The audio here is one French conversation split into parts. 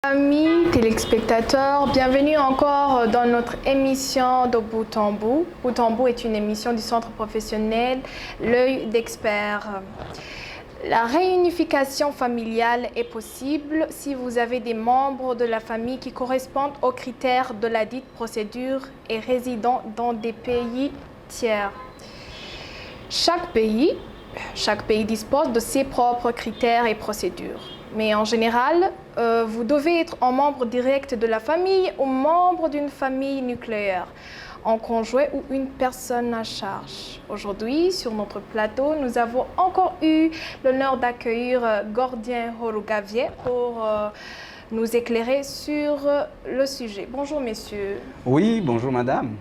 Amis téléspectateurs, bienvenue encore dans notre émission de Bout en Bout. Bout en Bout est une émission du centre professionnel L'œil d'expert. La réunification familiale est possible si vous avez des membres de la famille qui correspondent aux critères de la dite procédure et résidant dans des pays tiers. Chaque pays dispose de ses propres critères et procédures. Mais en général, vous devez être un membre direct de la famille ou membre d'une famille nucléaire, un conjoint ou une personne à charge. Aujourd'hui, sur notre plateau, nous avons encore eu l'honneur d'accueillir Gordien Horugavier pour nous éclairer sur le sujet. Bonjour messieurs. Oui, bonjour madame.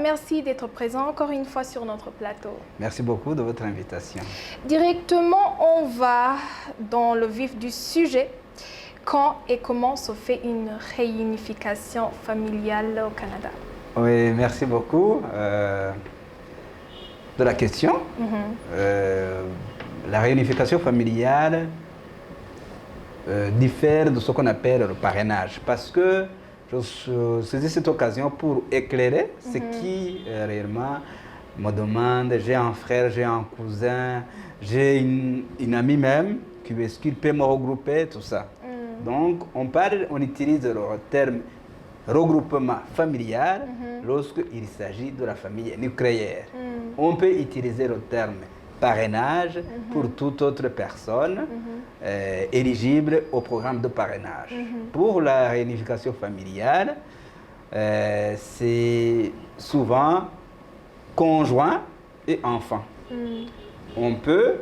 Merci d'être présent encore une fois sur notre plateau. Merci beaucoup de votre invitation. Directement, on va dans le vif du sujet. Quand et comment se fait une réunification familiale au Canada? Oui, merci beaucoup de la question. La réunification familiale diffère de ce qu'on appelle le parrainage parce que je saisis cette occasion pour éclairer ce qui réellement me demande. J'ai un frère, j'ai un cousin, j'ai une amie même qui peut me regrouper, tout ça. Donc, on utilise le terme regroupement familial lorsqu'il s'agit de la famille nucléaire. On peut utiliser le terme parrainage pour toute autre personne éligible au programme de parrainage. Pour la réunification familiale, c'est souvent conjoint et enfant. On peut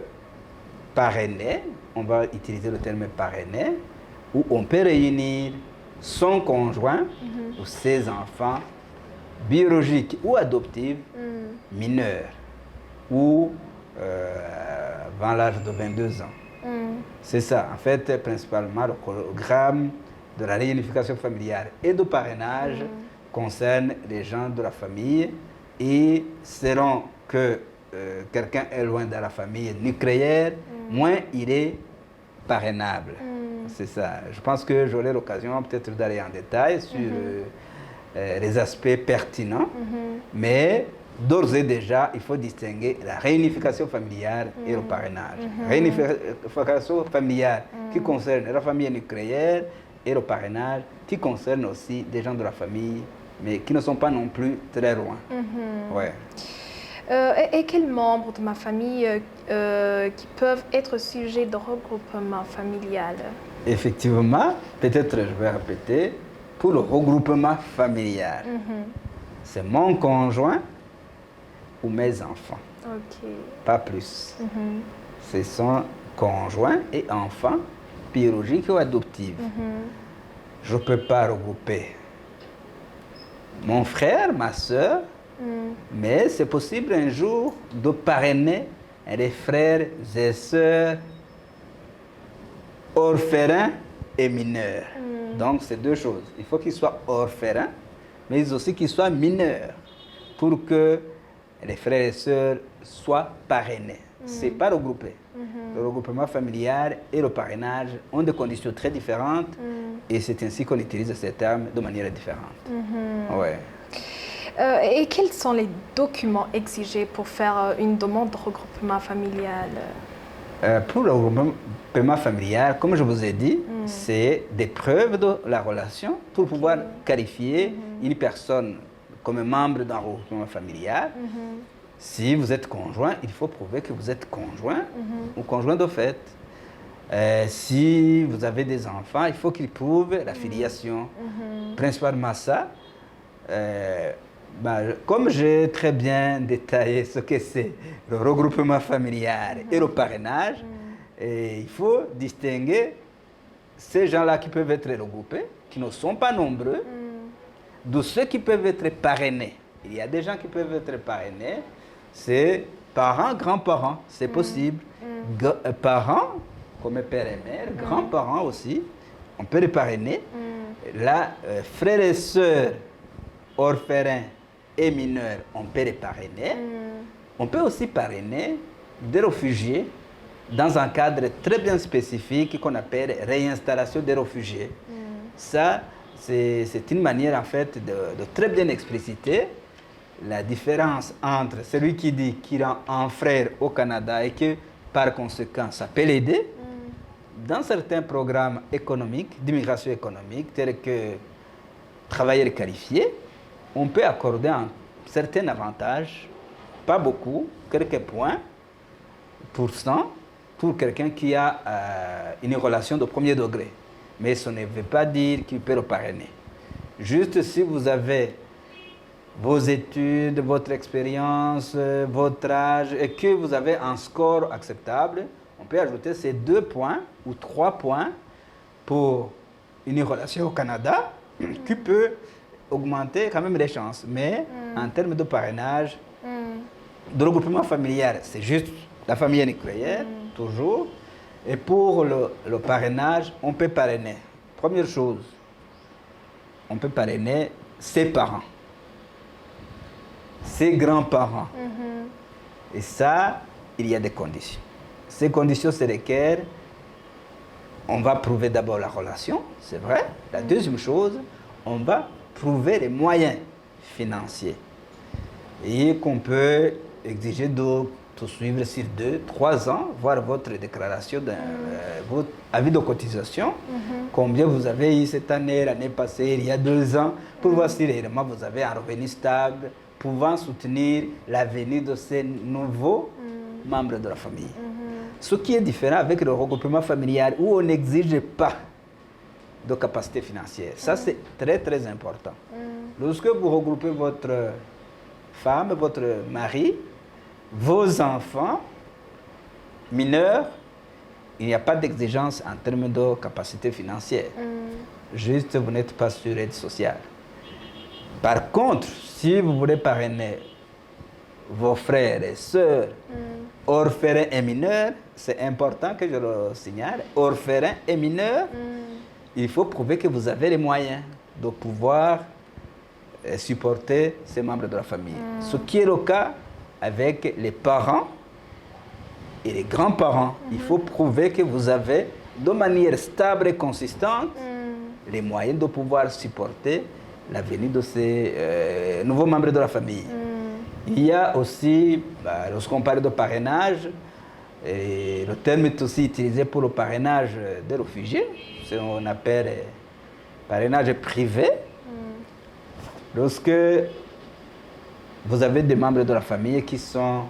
parrainer, on va utiliser le terme parrainer, ou on peut réunir son conjoint ou ses enfants biologiques ou adoptifs mineurs ou avant l'âge de 22 ans. C'est ça, en fait, principalement le programme de la réunification familiale et de parrainage concerne les gens de la famille et selon que quelqu'un est loin de la famille nucléaire, moins il est parrainable. C'est ça. Je pense que j'aurai l'occasion peut-être d'aller en détail sur les aspects pertinents, mais d'ores et déjà, il faut distinguer la réunification familiale et le parrainage. Réunification familiale qui concerne la famille nucléaire et le parrainage qui concerne aussi des gens de la famille, mais qui ne sont pas non plus très loin. Ouais. Et quels membres de ma famille qui peuvent être sujets de regroupement familial? Effectivement, peut-être je vais répéter, pour le regroupement familial, c'est mon conjoint ou mes enfants, pas plus. Ce sont conjoints et enfants biologiques ou adoptifs. Je ne peux pas regrouper mon frère, ma soeur, mais c'est possible un jour de parrainer les frères et sœurs orphelins et mineurs. Donc, c'est deux choses. Il faut qu'ils soient orphelins, mais aussi qu'ils soient mineurs pour que les frères et sœurs soient parrainés. Ce n'est pas regroupé. Le regroupement familial et le parrainage ont des conditions très différentes et c'est ainsi qu'on utilise ces termes de manière différente. Ouais. Et quels sont les documents exigés pour faire une demande de regroupement familial? Pour le regroupement familial, comme je vous ai dit, c'est des preuves de la relation pour pouvoir qualifier une personne comme membre d'un regroupement familial. Si vous êtes conjoint, il faut prouver que vous êtes conjoint ou conjoint de fait. Si vous avez des enfants, il faut qu'ils prouvent la filiation. Principalement ça. Comme j'ai très bien détaillé ce que c'est le regroupement familial et le parrainage, il faut distinguer ces gens-là qui peuvent être regroupés, qui ne sont pas nombreux, de ceux qui peuvent être parrainés. Il y a des gens qui peuvent être parrainés, c'est parents, grands-parents, c'est possible. Parents, comme père et mère, grands-parents aussi, on peut les parrainer. Là, frères et sœurs, orphelins et mineurs, on peut les parrainer. On peut aussi parrainer des réfugiés dans un cadre très bien spécifique qu'on appelle réinstallation des réfugiés. Ça, c'est une manière en fait de très bien expliciter la différence entre celui qui dit qu'il a un frère au Canada et que par conséquent ça peut l'aider dans certains programmes économiques, d'immigration économique, tels que travailleurs qualifiés, on peut accorder un certain avantage, pas beaucoup, quelques points, pourcent, pour quelqu'un qui a une relation de premier degré. Mais ça ne veut pas dire qu'il peut le parrainer. Juste si vous avez vos études, votre expérience, votre âge, et que vous avez un score acceptable, on peut ajouter ces 2 points ou 3 points pour une relation au Canada qui peut augmenter quand même les chances. Mais en termes de parrainage, de regroupement familial, c'est juste la famille nucléaire, toujours. Et pour le parrainage, on peut parrainer. Première chose, on peut parrainer ses parents, ses grands-parents. Et ça, il y a des conditions. Ces conditions, c'est lesquelles on va prouver d'abord la relation, c'est vrai. La deuxième chose, on va prouver les moyens financiers. Et qu'on peut exiger de tout suivre sur 2-3 ans, voir votre déclaration, votre avis de cotisation, combien vous avez eu cette année, l'année passée, il y a 2 ans, pour voir si réellement vous avez un revenu stable, pouvant soutenir l'avenir de ces nouveaux membres de la famille. Ce qui est différent avec le regroupement familial où on n'exige pas de capacité financière. Ça, c'est très, très important. Lorsque vous regroupez votre femme, votre mari, vos enfants mineurs, il n'y a pas d'exigence en termes de capacité financière. Juste, vous n'êtes pas sur aide sociale. Par contre, si vous voulez parrainer vos frères et sœurs, orphelins et mineurs, c'est important que je le signale, orphelins et mineurs, il faut prouver que vous avez les moyens de pouvoir supporter ces membres de la famille. Ce qui est le cas avec les parents et les grands-parents. Il faut prouver que vous avez, de manière stable et consistante, les moyens de pouvoir supporter la venue de ces nouveaux membres de la famille. Il y a aussi, lorsqu'on parle de parrainage, et le terme est aussi utilisé pour le parrainage des réfugiés, ce qu'on appelle parrainage privé. Lorsque vous avez des membres de la famille qui sont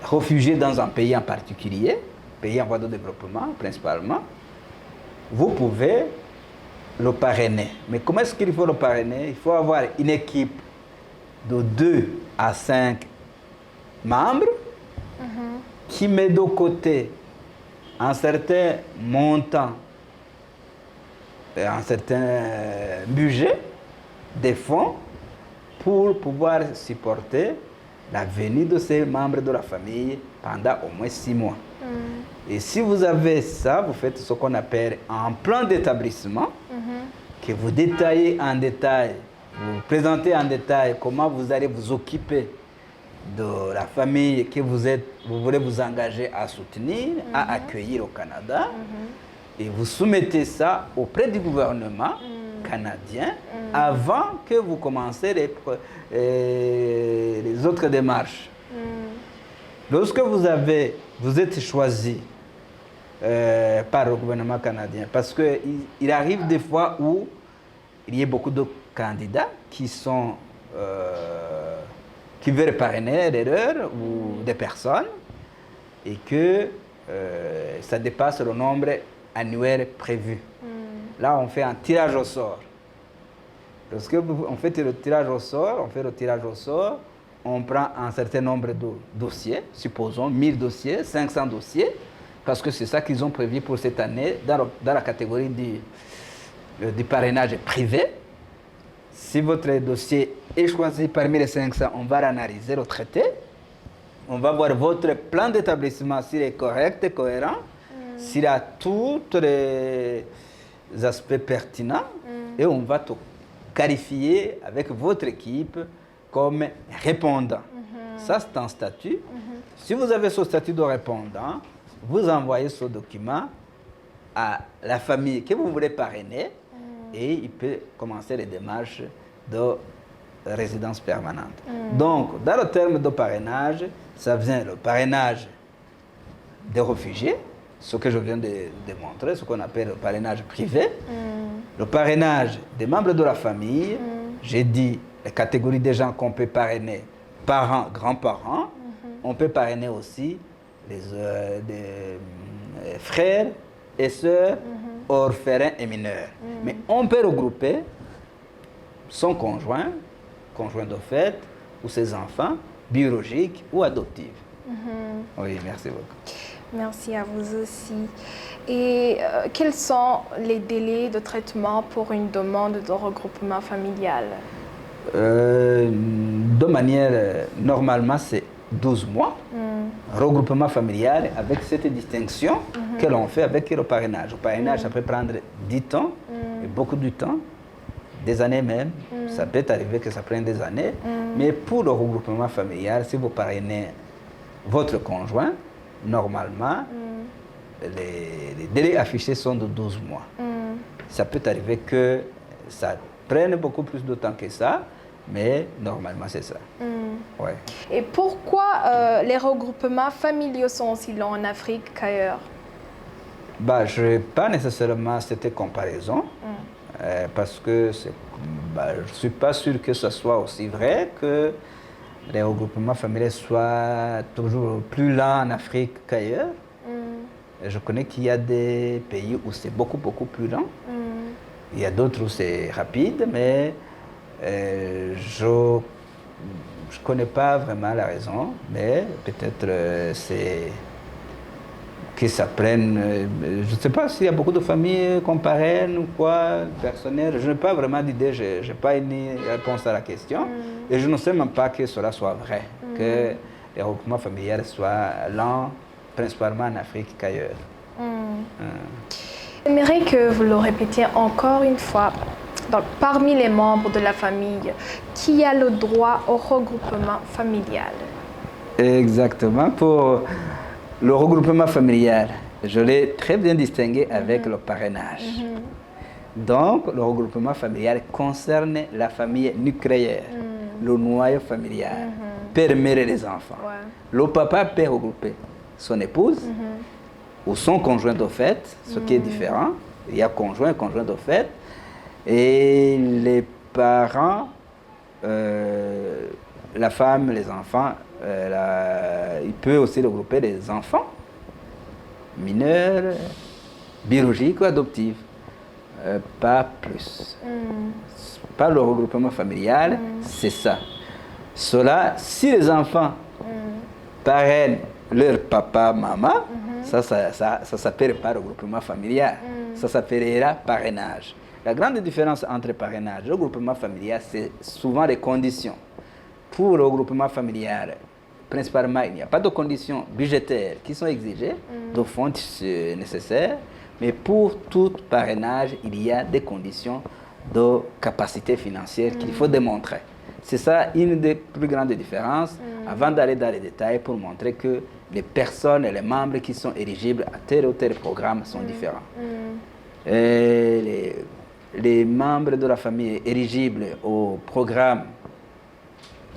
réfugiés dans un pays en particulier, pays en voie de développement principalement, vous pouvez le parrainer. Mais comment est-ce qu'il faut le parrainer? Il faut avoir une équipe de 2 à 5 membres qui met de côté un certain montant, un certain budget des fonds pour pouvoir supporter la venue de ces membres de la famille pendant au moins 6 mois. Et si vous avez ça, vous faites ce qu'on appelle un plan d'établissement que vous détaillez en détail, vous présentez en détail comment vous allez vous occuper de la famille que vous voulez vous engager à soutenir, à accueillir au Canada. Et vous soumettez ça auprès du gouvernement canadien avant que vous commencez les autres démarches. Lorsque vous êtes choisi par le gouvernement canadien, parce qu'il arrive des fois où il y a beaucoup de candidats qui veulent parrainer l'erreur ou des personnes et que ça dépasse le nombre annuel prévu. Là, on fait un tirage au sort. Lorsque on fait le tirage au sort, on prend un certain nombre de dossiers, supposons 1000 dossiers, 500 dossiers, parce que c'est ça qu'ils ont prévu pour cette année dans la catégorie du parrainage privé. Si votre dossier est choisi parmi les 500, on va analyser le traité. On va voir votre plan d'établissement s'il est correct et cohérent, s'il a tous les aspects pertinents, et on va tout qualifier avec votre équipe comme répondant. Ça, c'est un statut. Si vous avez ce statut de répondant, vous envoyez ce document à la famille que vous voulez parrainer et il peut commencer les démarches de résidence permanente. Donc, dans le terme de parrainage, ça vient le parrainage des réfugiés, ce que je viens de démontrer, ce qu'on appelle le parrainage privé, le parrainage des membres de la famille, j'ai dit les catégories des gens qu'on peut parrainer, parents, grands-parents, on peut parrainer aussi les frères et sœurs, orphelins et mineurs. Mais on peut regrouper son conjoint de fait, ou ses enfants, biologiques ou adoptifs. Oui, merci beaucoup. Merci à vous aussi. Et quels sont les délais de traitement pour une demande de regroupement familial? De manière, normalement, c'est 12 mois. Regroupement familial avec cette distinction que l'on fait avec le parrainage. Le parrainage, ça peut prendre du temps, et beaucoup de temps, des années même. Ça peut arriver que ça prenne des années. Mais pour le regroupement familial, si vous parrainez votre conjoint, normalement, les délais affichés sont de 12 mois. Ça peut arriver que ça prenne beaucoup plus de temps que ça, mais normalement c'est ça. Ouais. Et pourquoi les regroupements familiaux sont aussi longs en Afrique qu'ailleurs? Je n'ai pas nécessairement cette comparaison, parce que je ne suis pas sûr que ce soit aussi vrai que les regroupements familiaux soient toujours plus lents en Afrique qu'ailleurs. Je connais qu'il y a des pays où c'est beaucoup plus lent. Il y a d'autres où c'est rapide, mais je ne connais pas vraiment la raison. Mais peut-être c'est que ça prenne... je ne sais pas s'il y a beaucoup de familles qu'on parraine ou quoi, personnel. Je n'ai pas vraiment d'idée, je n'ai pas une réponse à la question. Et je ne sais même pas que cela soit vrai, que les regroupements familiaux soient lents, principalement en Afrique qu'ailleurs. J'aimerais que vous le répétiez encore une fois. Donc, parmi les membres de la famille, qui a le droit au regroupement familial? Exactement. Pour le regroupement familial, je l'ai très bien distingué avec le parrainage. Donc, le regroupement familial concerne la famille nucléaire, le noyau familial, père, mère et les enfants. Le papa peut regrouper son épouse ou son conjoint de fait, ce qui est différent. Il y a conjoint de fait. Et les parents, la femme, les enfants, il peut aussi regrouper les enfants mineurs, biologiques ou adoptifs. Pas plus. Pas le regroupement familial, c'est ça. Cela, si les enfants parrainent leur papa, maman, ça s'appelle pas regroupement familial. Ça s'appellera parrainage. La grande différence entre parrainage et regroupement familial, c'est souvent les conditions. Pour le regroupement familial, principalement, il n'y a pas de conditions budgétaires qui sont exigées, de fonds nécessaires, mais pour tout parrainage, il y a des conditions de capacité financière qu'il faut démontrer. C'est ça une des plus grandes différences, avant d'aller dans les détails, pour montrer que les personnes et les membres qui sont éligibles à tel ou tel programme sont différents. Et les membres de la famille éligibles au programme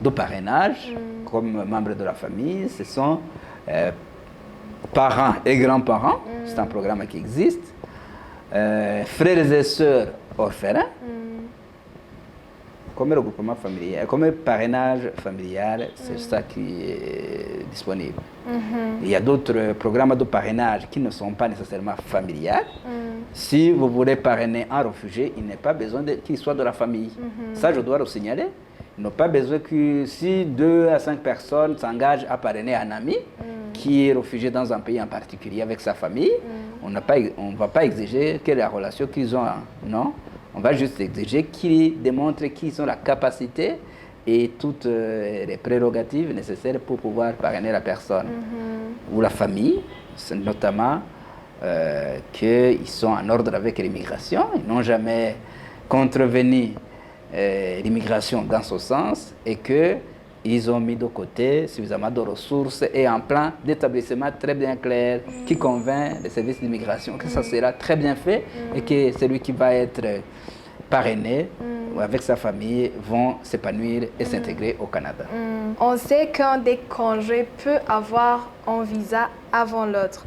de parrainage, comme membres de la famille, ce sont parents et grands-parents, c'est un programme qui existe, frères et sœurs orphelins, comme regroupement familial, comme parrainage familial, c'est ça qui est disponible. Il y a d'autres programmes de parrainage qui ne sont pas nécessairement familiales. Si vous voulez parrainer un réfugié, il n'est pas besoin qu'il soit de la famille. Ça, je dois le signaler. Il n'a pas besoin que si 2 à 5 personnes s'engagent à parrainer un ami qui est réfugié dans un pays en particulier avec sa famille, on ne va pas exiger quelle est la relation qu'ils ont. Non, on va juste exiger qu'ils démontrent qu'ils ont la capacité et toutes les prérogatives nécessaires pour pouvoir parrainer la personne. Ou la famille, notamment qu'ils sont en ordre avec l'immigration, ils n'ont jamais contrevenu l'immigration dans ce sens et que ils ont mis de côté suffisamment de ressources et un plan d'établissement très bien clair qui convainc les services d'immigration que ça sera très bien fait et que celui qui va être parrainé avec sa famille vont s'épanouir et s'intégrer au Canada. On sait qu'un des conjoints peut avoir un visa avant l'autre.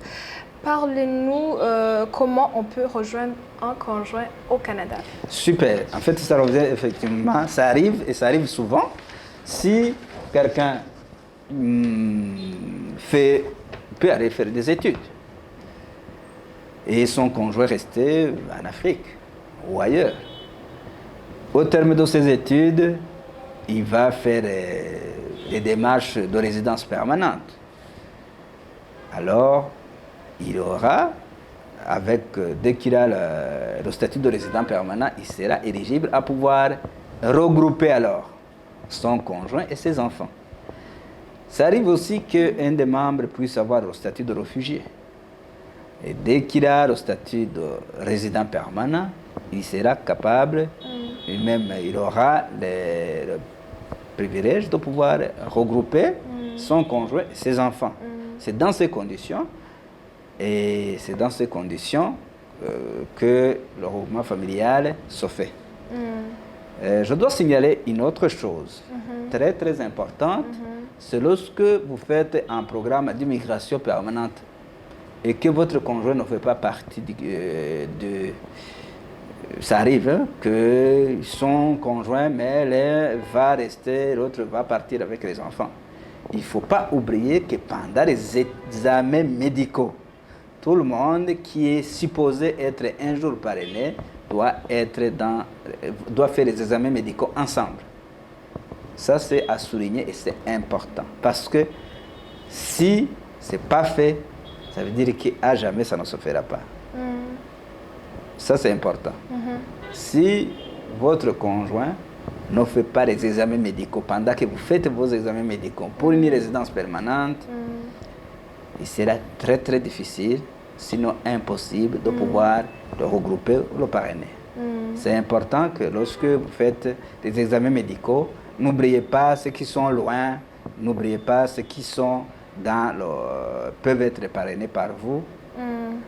Parlez-nous comment on peut rejoindre un conjoint au Canada. Super. En fait, ça revient effectivement, ça arrive et ça arrive souvent. Si quelqu'un peut aller faire des études et son conjoint resté en Afrique ou ailleurs, au terme de ses études, il va faire des démarches de résidence permanente. Alors, il aura, dès qu'il a le statut de résident permanent, il sera éligible à pouvoir regrouper alors son conjoint et ses enfants. Ça arrive aussi qu'un des membres puisse avoir le statut de réfugié. Et dès qu'il a le statut de résident permanent, il sera capable, et même il aura le privilège de pouvoir regrouper son conjoint et ses enfants. C'est dans ces conditions, et c'est dans ces conditions que le regroupement familial se fait. Je dois signaler une autre chose très très importante, c'est lorsque vous faites un programme d'immigration permanente et que votre conjoint ne fait pas partie ça arrive hein, que son conjoint, mais l'un va rester, l'autre va partir avec les enfants. Il ne faut pas oublier que pendant les examens médicaux, tout le monde qui est supposé être un jour parrainé doit faire les examens médicaux ensemble. Ça, c'est à souligner et c'est important. Parce que si ce n'est pas fait, ça veut dire qu'à jamais, ça ne se fera pas. Ça, c'est important. Si votre conjoint ne fait pas les examens médicaux pendant que vous faites vos examens médicaux pour une résidence permanente, il sera très très difficile, sinon impossible, de pouvoir le regrouper ou le parrainer. C'est important que lorsque vous faites les examens médicaux, n'oubliez pas ceux qui sont loin, n'oubliez pas ceux qui sont peuvent être parrainés par vous.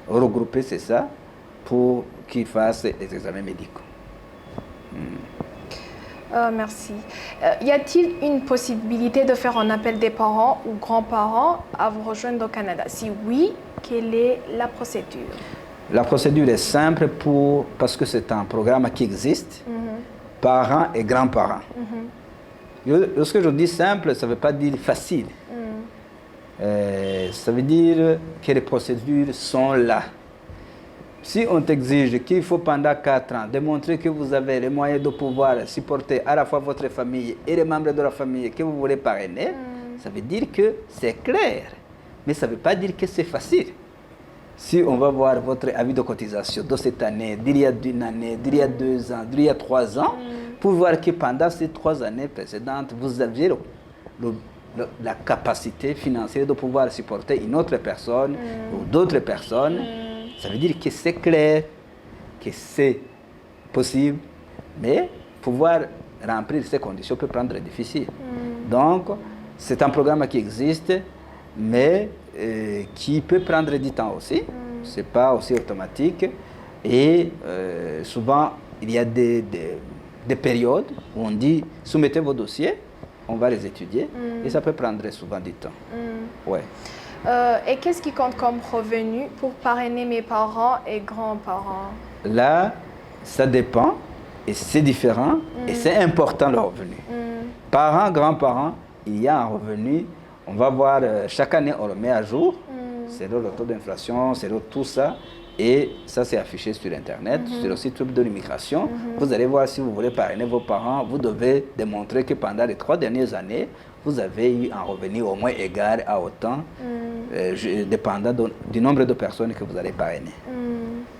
Regrouper, c'est ça, pour qu'ils fassent les examens médicaux. Merci. Y a-t-il une possibilité de faire un appel des parents ou grands-parents à vous rejoindre au Canada? Si oui, quelle est la procédure? La procédure est simple parce que c'est un programme qui existe, parents et grands-parents. Lorsque je dis simple, ça ne veut pas dire facile. Ça veut dire que les procédures sont là. Si on t'exige qu'il faut pendant 4 ans démontrer que vous avez les moyens de pouvoir supporter à la fois votre famille et les membres de la famille que vous voulez parrainer, ça veut dire que c'est clair. Mais ça ne veut pas dire que c'est facile. Si on va voir votre avis de cotisation de cette année, d'il y a une année, d'il y a 2 ans, d'il y a 3 ans, pour voir que pendant ces 3 années précédentes, vous aviez la capacité financière de pouvoir supporter une autre personne ou d'autres personnes, ça veut dire que c'est clair, que c'est possible, mais pouvoir remplir ces conditions peut prendre difficile. Donc, c'est un programme qui existe, mais qui peut prendre du temps aussi. Ce n'est pas aussi automatique. Et souvent, il y a des périodes où on dit soumettez vos dossiers, on va les étudier, et ça peut prendre souvent du temps. Ouais. Et qu'est-ce qui compte comme revenu pour parrainer mes parents et grands-parents? Là, ça dépend et c'est différent et c'est important le revenu. Parents, grands-parents, il y a un revenu. On va voir, chaque année, on le met à jour. C'est le taux d'inflation, c'est tout ça. Et ça, c'est affiché sur Internet, sur le site web de l'immigration. Vous allez voir, si vous voulez parrainer vos parents, vous devez démontrer que pendant les 3 dernières années, vous avez eu un revenu au moins égal à autant, dépendant du nombre de personnes que vous allez parrainer.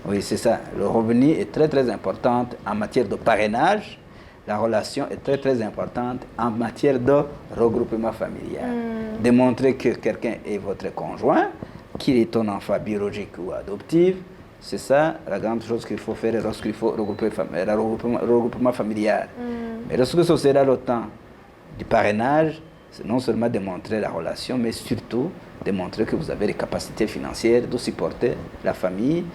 Oui, c'est ça. Le revenu est très, très important en matière de parrainage. La relation est très, très importante en matière de regroupement familial. Démontrer que quelqu'un est votre conjoint, qu'il est ton enfant biologique ou adoptif, c'est ça la grande chose qu'il faut faire lorsqu'il faut regrouper le regroupement familial. Mais lorsque ce sera le temps du parrainage, c'est non seulement démontrer la relation, mais surtout démontrer que vous avez les capacités financières de supporter la famille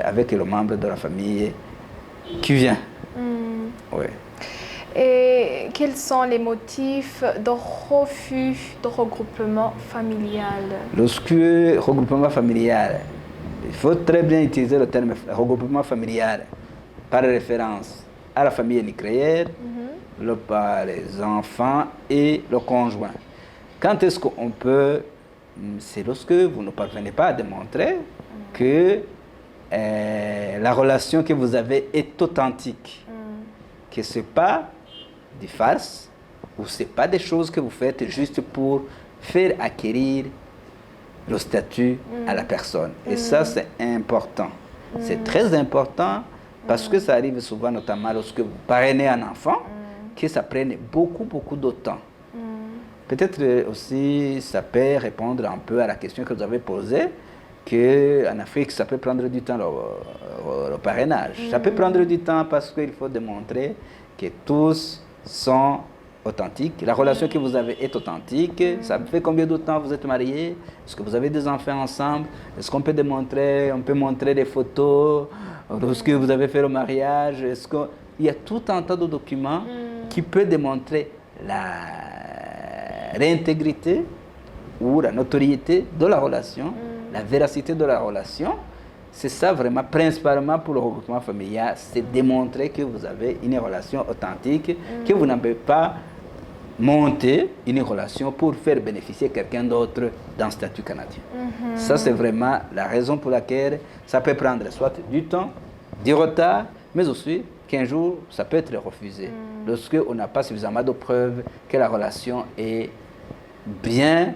avec le membre de la famille qui vient. Oui. Et quels sont les motifs de refus de regroupement familial? Lorsque regroupement familial, il faut très bien utiliser le terme regroupement familial par référence à la famille nucléaire, par les enfants et le conjoint. Quand est-ce qu'on peut? C'est lorsque vous ne parvenez pas à démontrer que la relation que vous avez est authentique, que ce n'est pas des farces ou ce n'est pas des choses que vous faites juste pour faire acquérir le statut à la personne. Et ça, c'est important. C'est très important parce que ça arrive souvent, notamment lorsque vous parrainez un enfant, que ça prenne beaucoup de temps. Peut-être aussi, ça peut répondre un peu à la question que vous avez posée, qu'en Afrique, ça peut prendre du temps, le parrainage. Ça peut prendre du temps parce qu'il faut démontrer que tous sont authentiques. La relation que vous avez est authentique. Ça fait combien de temps vous êtes mariés? Est-ce que vous avez des enfants ensemble? Est-ce qu'on peut démontrer, on peut montrer des photos lorsque vous avez fait le mariage? Il y a tout un tas de documents qui peuvent démontrer la réintégrité ou la notoriété de la relation, la véracité de la relation. C'est ça vraiment, principalement pour le regroupement familial, c'est démontrer que vous avez une relation authentique, que vous n'avez pas monté une relation pour faire bénéficier quelqu'un d'autre d'un statut canadien. Ça, c'est vraiment la raison pour laquelle ça peut prendre soit du temps, du retard, mais aussi qu'un jour, ça peut être refusé. Lorsqu'on n'a pas suffisamment de preuves que la relation est bien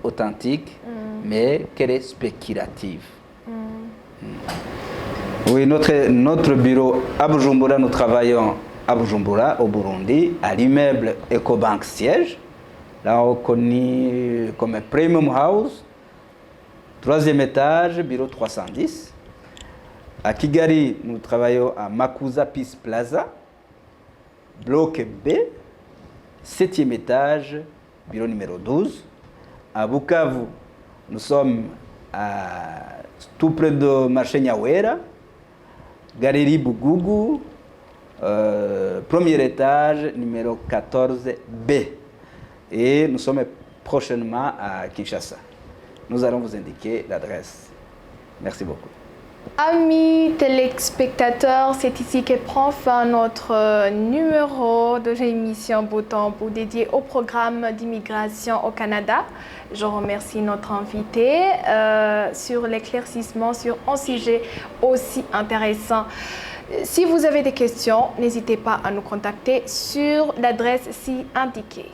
authentique, mais qu'elle est spéculative. Oui, notre bureau à Bujumbura, nous travaillons à Bujumbura, au Burundi, à l'immeuble EcoBank Siège, là on connaît comme Premium House, 3e étage, bureau 310. À Kigali, nous travaillons à Makuza Peace Plaza, bloc B, 7e étage, bureau numéro 12. À Bukavu, nous sommes tout près de marché Nyawera, Galerie Bugugu, premier étage, numéro 14B. Et nous sommes prochainement à Kinshasa. Nous allons vous indiquer l'adresse. Merci beaucoup. Amis téléspectateurs, c'est ici que prend fin notre numéro de l'émission Boutambour dédié au programme d'immigration au Canada. Je remercie notre invité sur l'éclaircissement sur un sujet aussi intéressant. Si vous avez des questions, n'hésitez pas à nous contacter sur l'adresse ci indiquée.